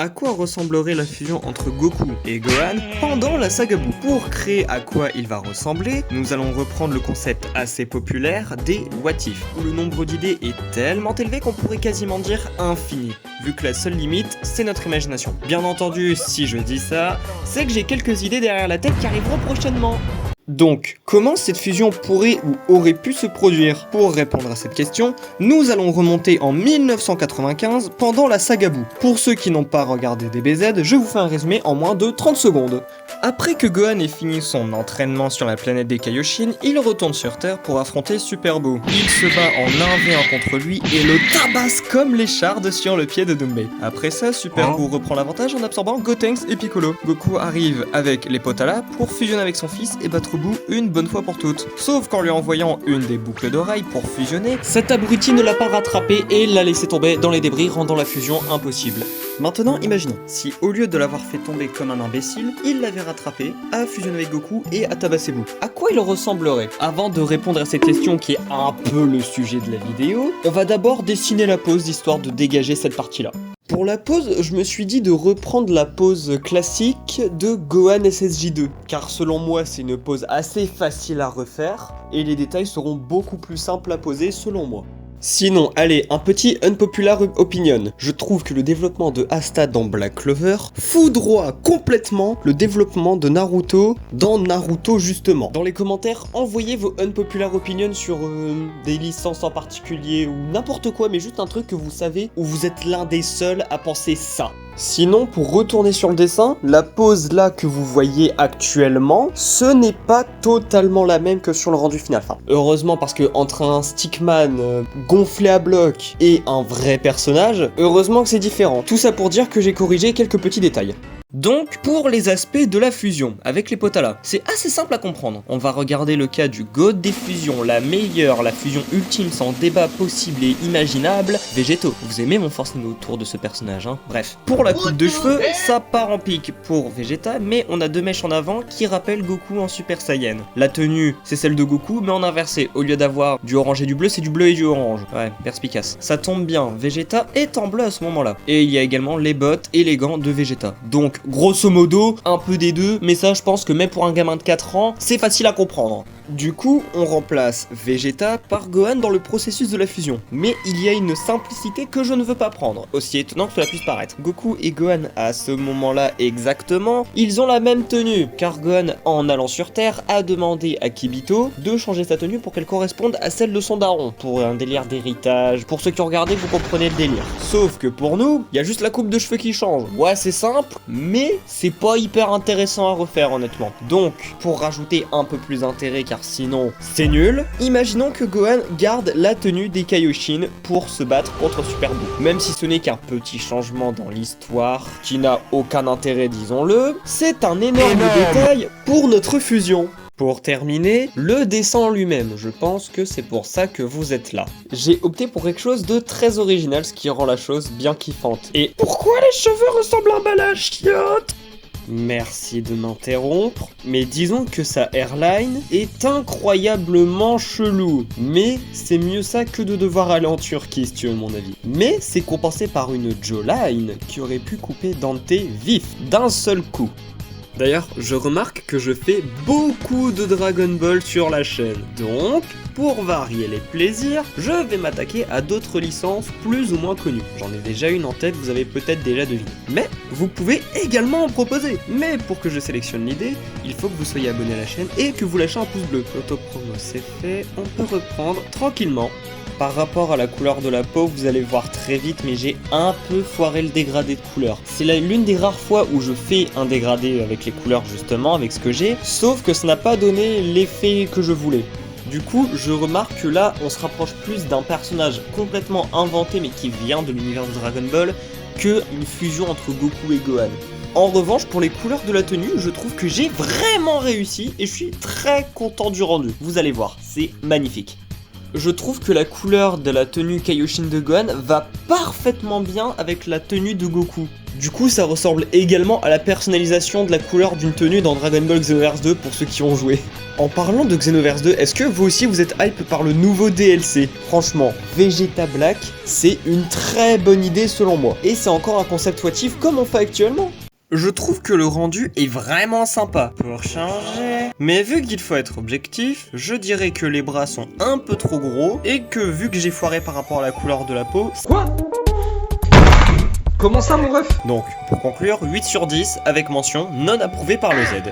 À quoi ressemblerait la fusion entre Goku et Gohan pendant la saga Buu? Pour créer à quoi il va ressembler, nous allons reprendre le concept assez populaire des What If, où le nombre d'idées est tellement élevé qu'on pourrait quasiment dire infini, vu que la seule limite, c'est notre imagination. Bien entendu, si je dis ça, c'est que j'ai quelques idées derrière la tête qui arriveront prochainement. Donc, comment cette fusion pourrait ou aurait pu se produire? Pour répondre à cette question, nous allons remonter en 1995 pendant la saga Buu. Pour ceux qui n'ont pas regardé DBZ, je vous fais un résumé en moins de 30 secondes. Après que Gohan ait fini son entraînement sur la planète des Kaioshin, il retourne sur Terre pour affronter Super Buu. Il se bat en 1v1 contre lui et le tabasse comme les chardes sur le pied de Doumbé. Après ça, Super Buu reprend l'avantage en absorbant Gotenks et Piccolo. Goku arrive avec les Potala pour fusionner avec son fils et battre Buu une bonne fois pour toutes. Sauf qu'en lui envoyant une des boucles d'oreilles pour fusionner, cet abruti ne l'a pas rattrapé et l'a laissé tomber dans les débris, rendant la fusion impossible. Maintenant, imaginons, si au lieu de l'avoir fait tomber comme un imbécile, il l'avait rattrapé, a fusionné avec Goku et a tabassé Buu. À quoi il ressemblerait? Avant de répondre à cette question qui est un peu le sujet de la vidéo, on va d'abord dessiner la pose histoire de dégager cette partie-là. Pour la pose, je me suis dit de reprendre la pose classique de Gohan SSJ2, car selon moi c'est une pose assez facile à refaire, et les détails seront beaucoup plus simples à poser selon moi. Sinon, allez, un petit unpopular opinion. Je trouve que le développement de Asta dans Black Clover foudroie complètement le développement de Naruto dans Naruto justement. Dans les commentaires, envoyez vos unpopular opinions sur des licences en particulier ou n'importe quoi, mais juste un truc que vous savez où vous êtes l'un des seuls à penser ça. Sinon, pour retourner sur le dessin, la pose là que vous voyez actuellement, ce n'est pas totalement la même que sur le rendu final. Enfin, heureusement, parce que entre un stickman gonflé à bloc et un vrai personnage, heureusement que c'est différent. Tout ça pour dire que j'ai corrigé quelques petits détails. Donc, pour les aspects de la fusion avec les Potala, c'est assez simple à comprendre. On va regarder le cas du GOAT des fusions, la meilleure, la fusion ultime sans débat possible et imaginable, Végéto. Vous aimez mon forcing autour de ce personnage, hein? Bref. Pour la coupe de cheveux, ça part en pique pour Vegeta, mais on a deux mèches en avant qui rappellent Goku en Super Saiyan. La tenue, c'est celle de Goku, mais en inversé. Au lieu d'avoir du orange et du bleu, c'est du bleu et du orange. Ouais, perspicace. Ça tombe bien, Vegeta est en bleu à ce moment-là. Et il y a également les bottes et les gants de Vegeta. Donc, grosso modo, un peu des deux, mais ça je pense que même pour un gamin de 4 ans, c'est facile à comprendre. Du coup, on remplace Vegeta par Gohan dans le processus de la fusion. Mais il y a une simplicité que je ne veux pas prendre, aussi étonnant que cela puisse paraître. Goku et Gohan, à ce moment-là exactement, ils ont la même tenue, car Gohan, en allant sur Terre, a demandé à Kibito de changer sa tenue pour qu'elle corresponde à celle de son daron, pour un délire d'héritage. Pour ceux qui ont regardé, vous comprenez le délire. Sauf que pour nous, il y a juste la coupe de cheveux qui change. Ouais, c'est simple, mais c'est pas hyper intéressant à refaire honnêtement. Donc, pour rajouter un peu plus d'intérêt, car sinon c'est nul, imaginons que Gohan garde la tenue des Kaioshin pour se battre contre Super Buu. Même si ce n'est qu'un petit changement dans l'histoire, qui n'a aucun intérêt disons-le, c'est un énorme détail pour notre fusion. Pour terminer, le dessin lui-même, je pense que c'est pour ça que vous êtes là. J'ai opté pour quelque chose de très original, ce qui rend la chose bien kiffante. Et pourquoi les cheveux ressemblent à la chiotte? Merci de m'interrompre, mais disons que sa hairline est incroyablement chelou. Mais c'est mieux ça que de devoir aller en Turquie si tu veux mon avis. Mais c'est compensé par une jawline qui aurait pu couper Dante vif d'un seul coup. D'ailleurs, je remarque que je fais beaucoup de Dragon Ball sur la chaîne, donc pour varier les plaisirs, je vais m'attaquer à d'autres licences plus ou moins connues. J'en ai déjà une en tête, vous avez peut-être déjà deviné. Mais vous pouvez également en proposer. Mais pour que je sélectionne l'idée, il faut que vous soyez abonné à la chaîne et que vous lâchez un pouce bleu. L'autopromo c'est fait, on peut reprendre tranquillement. Par rapport à la couleur de la peau, vous allez voir très vite, mais j'ai un peu foiré le dégradé de couleur. C'est l'une des rares fois où je fais un dégradé avec les couleurs justement, avec ce que j'ai, sauf que ça n'a pas donné l'effet que je voulais. Du coup, je remarque que là, on se rapproche plus d'un personnage complètement inventé, mais qui vient de l'univers de Dragon Ball, que une fusion entre Goku et Gohan. En revanche, pour les couleurs de la tenue, je trouve que j'ai vraiment réussi, et je suis très content du rendu. Vous allez voir, c'est magnifique. Je trouve que la couleur de la tenue Kaioshin de Gohan va parfaitement bien avec la tenue de Goku. Du coup, ça ressemble également à la personnalisation de la couleur d'une tenue dans Dragon Ball Xenoverse 2 pour ceux qui ont joué. En parlant de Xenoverse 2, est-ce que vous aussi vous êtes hype par le nouveau DLC? Franchement, Vegeta Black, c'est une très bonne idée selon moi. Et c'est encore un concept what if comme on fait actuellement. Je trouve que le rendu est vraiment sympa. Pour changer... Mais vu qu'il faut être objectif, je dirais que les bras sont un peu trop gros et que vu que j'ai foiré par rapport à la couleur de la peau... Quoi? Comment ça, mon ref? Donc, pour conclure, 8 sur 10 avec mention non approuvée par le Z.